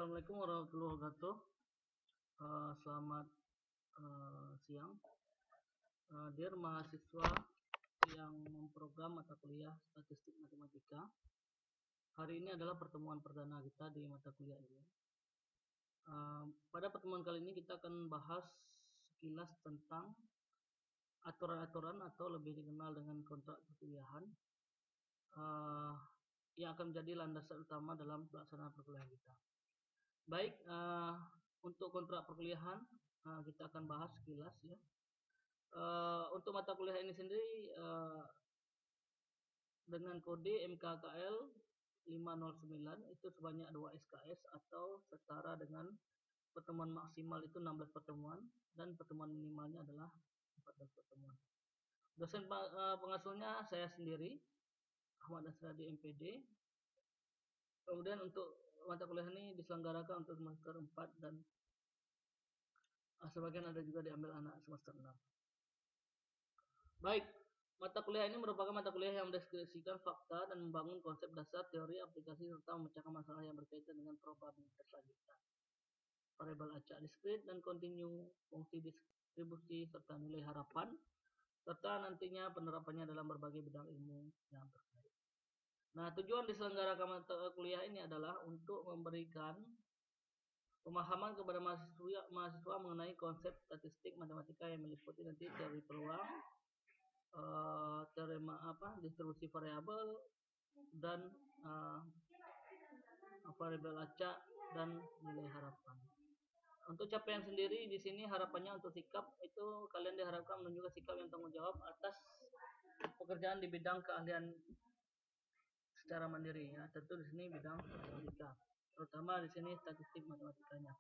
Assalamualaikum warahmatullahi wabarakatuh. Selamat siang, dear mahasiswa yang memprogram mata kuliah Statistik Matematika. Hari ini adalah pertemuan perdana kita di mata kuliah ini. Pada pertemuan kali ini kita akan bahas sekilas tentang aturan-aturan atau lebih dikenal dengan kontrak perkuliahan yang akan menjadi landasan utama dalam pelaksanaan perkuliahan kita. Baik, untuk kontrak perkuliahan kita akan bahas sekilas ya. Untuk mata kuliah ini sendiri dengan kode MKKL 509 itu sebanyak 2 SKS atau setara dengan pertemuan maksimal itu 16 pertemuan dan pertemuan minimalnya adalah 14 pertemuan. Dosen pengasuhnya saya sendiri, Ahmad Asradi MPD. Kemudian untuk mata kuliah ini diselenggarakan untuk semester 4 dan sebagian ada juga diambil anak semester 6. Baik, mata kuliah ini merupakan mata kuliah yang mendeskripsikan fakta dan membangun konsep dasar, teori, aplikasi, serta memecahkan masalah yang berkaitan dengan probabilitas lanjutan, variabel acak diskrit dan kontinu, fungsi distribusi, serta nilai harapan, serta nantinya penerapannya dalam berbagai bidang ilmu yang terkait. Nah, tujuan diselenggarakan mata kuliah ini adalah untuk memberikan pemahaman kepada mahasiswa mengenai konsep statistik matematika yang meliputi nanti teori peluang, teori distribusi variabel dan variabel acak dan nilai harapan. Untuk capaian sendiri di sini harapannya untuk sikap itu kalian diharapkan menunjukkan sikap yang tanggung jawab atas pekerjaan di bidang keahlian secara mandiri ya. Tentu di sini bidang matematika, terutama di sini statistik matematikanya.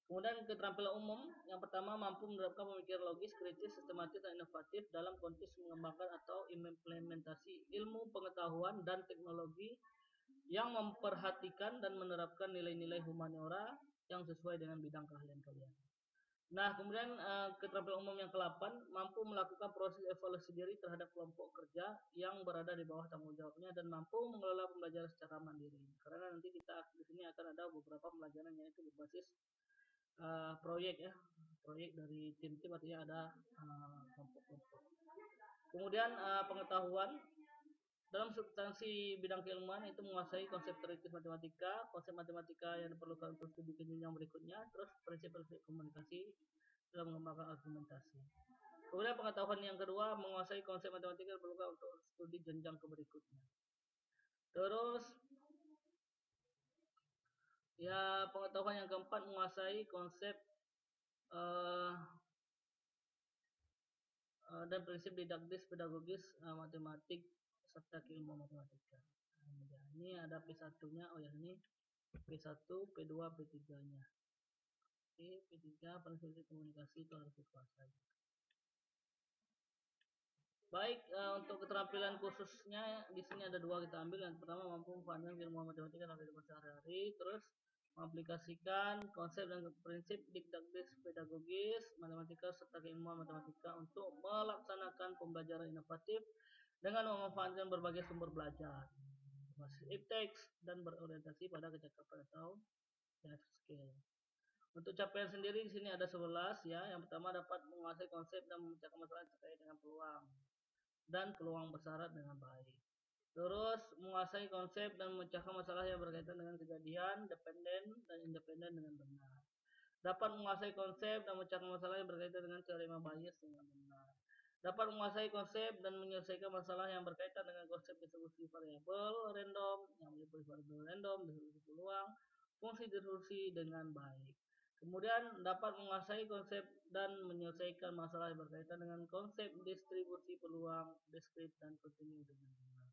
Kemudian keterampilan umum yang pertama mampu menerapkan pemikiran logis, kritis, sistematis dan inovatif dalam konteks mengembangkan atau implementasi ilmu pengetahuan dan teknologi yang memperhatikan dan menerapkan nilai-nilai humaniora yang sesuai dengan bidang keahlian kalian. Nah, kemudian keterampilan umum yang ke-8 mampu melakukan proses evaluasi diri terhadap kelompok kerja yang berada di bawah tanggung jawabnya dan mampu mengelola pembelajaran secara mandiri. Karena nanti kita di sini akan ada beberapa pembelajaran yang itu berbasis proyek ya, proyek dari tim-tim, artinya ada kelompok-kelompok. Kemudian pengetahuan dalam substansi bidang keilmuan itu menguasai konsep teoritis matematika, konsep matematika yang diperlukan untuk studi jenjang berikutnya, terus prinsip-prinsip komunikasi dalam mengembangkan argumentasi. Kemudian pengetahuan yang kedua menguasai konsep matematika yang diperlukan untuk studi jenjang berikutnya. Terus ya pengetahuan yang keempat menguasai konsep dan prinsip didaktis pedagogis matematik serta keilmuan matematika. Nah, ini ada P1-nya, ini P1, P2, P3-nya. Oke, P3 prinsip komunikasi itu harus dikuasai. Baik, untuk keterampilan khususnya di sini ada dua kita ambil. Yang pertama mampu memahami ilmu matematika dalam kehidupan sehari-hari, terus mengaplikasikan konsep dan prinsip didaktis pedagogis matematika serta keilmuan matematika untuk melaksanakan pembelajaran inovatif dengan memanfaatkan berbagai sumber belajar, masih iptex dan berorientasi pada kecakapan atau life skill. Untuk capaian sendiri di sini ada 11 ya. Yang pertama dapat menguasai konsep dan memecahkan masalah terkait dengan peluang dan peluang bersyarat dengan baik. Terus menguasai konsep dan memecahkan masalah yang berkaitan dengan kejadian, dependen dan independen dengan benar. Dapat menguasai konsep dan memecahkan masalah yang berkaitan dengan teorema Bayes dengan benar. Dapat menguasai konsep dan menyelesaikan masalah yang berkaitan dengan konsep distribusi variabel random, yang meliputi variabel random, distribusi peluang, fungsi distribusi dengan baik. Kemudian dapat menguasai konsep dan menyelesaikan masalah yang berkaitan dengan konsep distribusi peluang, diskrit dan kontinu dengan benar.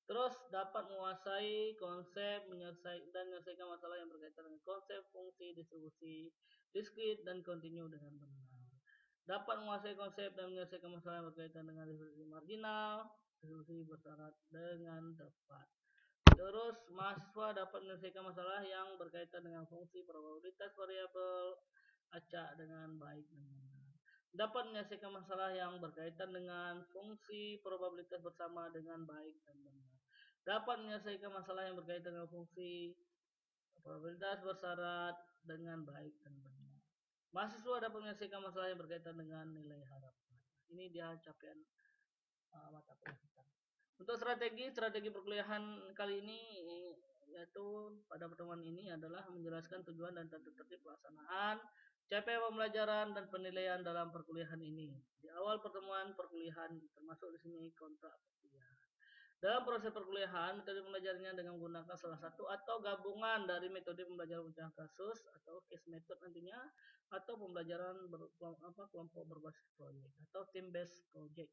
Terus dapat menguasai konsep dan menyelesaikan masalah yang berkaitan dengan konsep fungsi distribusi, diskrit dan kontinu dengan benar. Dapat menguasai konsep dan menyelesaikan masalah yang berkaitan dengan distribusi marginal, distribusi bersyarat dengan tepat. Terus mahasiswa dapat menyelesaikan masalah yang berkaitan dengan fungsi probabilitas variabel acak dengan baik dan benar. Dapat menyelesaikan masalah yang berkaitan dengan fungsi probabilitas bersama dengan baik dan benar. Dapat menyelesaikan masalah yang berkaitan dengan fungsi Probabilitas bersyarat dengan baik dan benar. Mahasiswa dapat menyelesaikan masalah yang berkaitan dengan nilai harapan. Ini dia capaian mata kuliah kita. Untuk strategi perkuliahan kali ini yaitu pada pertemuan ini adalah menjelaskan tujuan dan tata tertib pelaksanaan, capaian pembelajaran dan penilaian dalam perkuliahan ini. Di awal pertemuan perkuliahan termasuk di sini kontrak perkuliahan. Dalam proses perkuliahan, metode pembelajarannya dengan menggunakan salah satu atau gabungan dari metode pembelajaran pecahan kasus atau case method nantinya, atau pembelajaran kelompok berbasis proyek atau team based project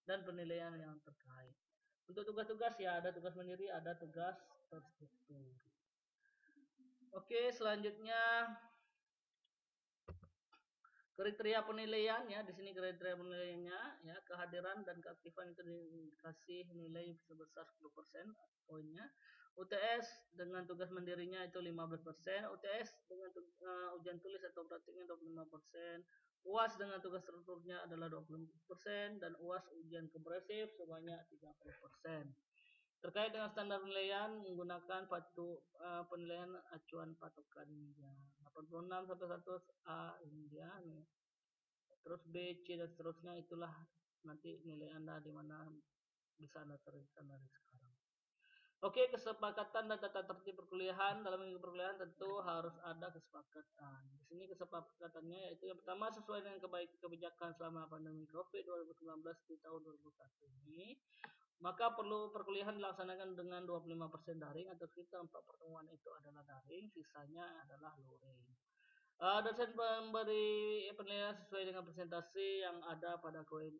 dan penilaian yang terkait. Untuk tugas-tugas ya ada tugas mandiri, ada tugas terstruktur. Oke, selanjutnya kriteria penilaian ya. Di sini kriteria penilaiannya ya, kehadiran dan keaktifan itu dikasih nilai sebesar 10% poinnya. UTS dengan tugas mandirinya itu 15%, UTS dengan ujian tulis atau praktiknya 25%, UAS dengan tugas strukturnya adalah 20% dan UAS ujian komprehensif sebanyak 30%. Terkait dengan standar penilaian menggunakan penilaian acuan patokan ya. 86 sampai 100A ini dia nih. Terus B, C dan seterusnya itulah nanti nilai Anda di mana bisa Anda carikan dari sekarang. Oke, kesepakatan dan tata tertib perkuliahan dalam minggu perkuliahan tentu harus ada kesepakatan. Di sini kesepakatannya yaitu yang pertama sesuai dengan kebijakan selama pandemi Covid-19 di tahun 2021 ini, maka perlu perkuliahan dilaksanakan dengan 25% daring atau sekitar 4 pertemuan itu adalah daring, sisanya adalah luring. Dosen memberi penilaian sesuai dengan presentasi yang ada pada poin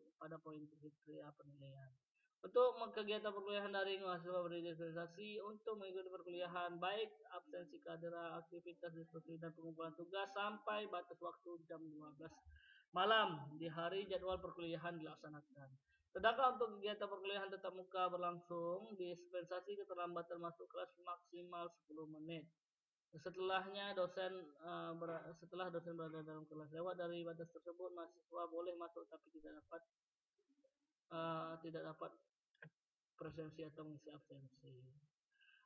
kriteria penilaian. Untuk kegiatan perkuliahan daring, mahasiswa berdiskusi untuk mengikuti perkuliahan baik absensi kehadiran, aktivitas diskusi dan pengumpulan tugas sampai batas waktu jam 12 malam di hari jadwal perkuliahan dilaksanakan. Sedangkan untuk kegiatan perkuliahan tatap muka berlangsung, dispensasi keterlambatan masuk kelas maksimal 10 menit. Setelah dosen berada dalam kelas lewat dari batas tersebut, mahasiswa boleh masuk tapi tidak dapat presensi atau mengisi absensi.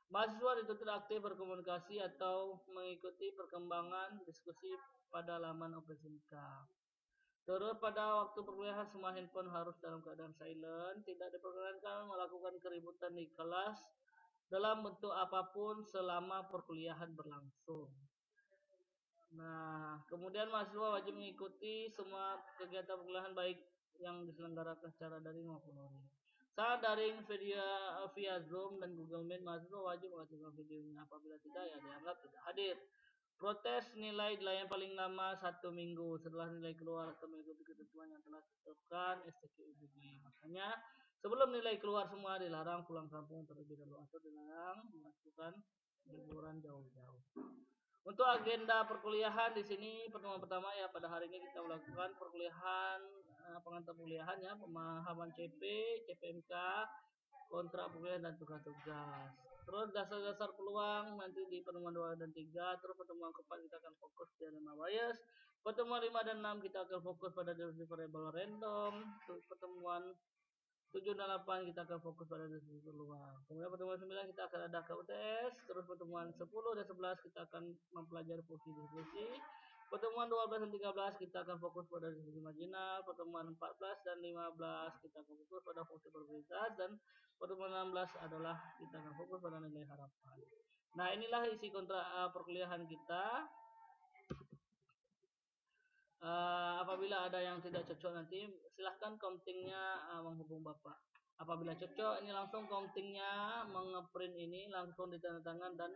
Mahasiswa dituntut aktif berkomunikasi atau mengikuti perkembangan diskusi pada laman OpenSimca. Terus pada waktu perkuliahan semua handphone harus dalam keadaan silent, tidak diperkenankan melakukan keributan di kelas dalam bentuk apapun selama perkuliahan berlangsung. Nah, kemudian mahasiswa wajib mengikuti semua kegiatan perkuliahan baik yang diselenggarakan secara daring maupun luring. Saat daring via Zoom dan Google Meet, mahasiswa wajib mengaktifkan videonya. Apabila tidak, ya dianggap tidak hadir. Protes nilai dilayani paling lama 1 minggu setelah nilai keluar atau mengikuti ketentuan yang telah ditetapkan STQUBG. Makanya sebelum nilai keluar semua dilarang pulang kampung terlebih dahulu atau dilarang melakukan liburan jauh-jauh. Untuk agenda perkuliahan di sini pertemuan pertama ya pada hari ini kita melakukan perkuliahan pengantar perkuliahan ya, pemahaman CP, CPMK, kontrak perkuliahan dan tugas-tugas. Terus dasar-dasar peluang nanti di pertemuan 2 dan 3. Terus pertemuan keempat kita akan fokus di dilemma bias. Pertemuan 5 dan 6 kita akan fokus pada distribusi variabel random. Terus pertemuan 7 dan 8 kita akan fokus pada distribusi peluang. Kemudian pertemuan 9 kita akan ada KUTS. Terus pertemuan 10 dan 11 kita akan mempelajari fungsi distribusi. Pertemuan 12 dan 13 kita akan fokus pada distribusi marginal. Pertemuan 14 dan 15 kita akan fokus pada fungsi probabilitas. Dan pertemuan 16 adalah kita akan fokus pada nilai harapan. Nah, inilah isi kontrak perkuliahan kita. Apabila ada yang tidak cocok nanti silahkan countingnya menghubung Bapak. Apabila cocok ini langsung countingnya mengeprint ini langsung ditandatangan dan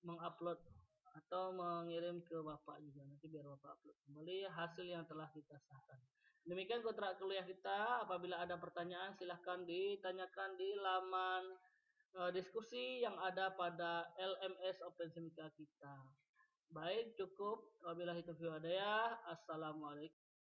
mengupload atau mengirim ke Bapak juga nanti biar Bapak upload kembali hasil yang telah kita sahkan. Demikian kontrak kuliah kita. Apabila ada pertanyaan silahkan ditanyakan di laman diskusi yang ada pada LMS OpenSimca kita. Baik, cukup. Wabillahi taufiq wal hidayah. Assalamualaikum.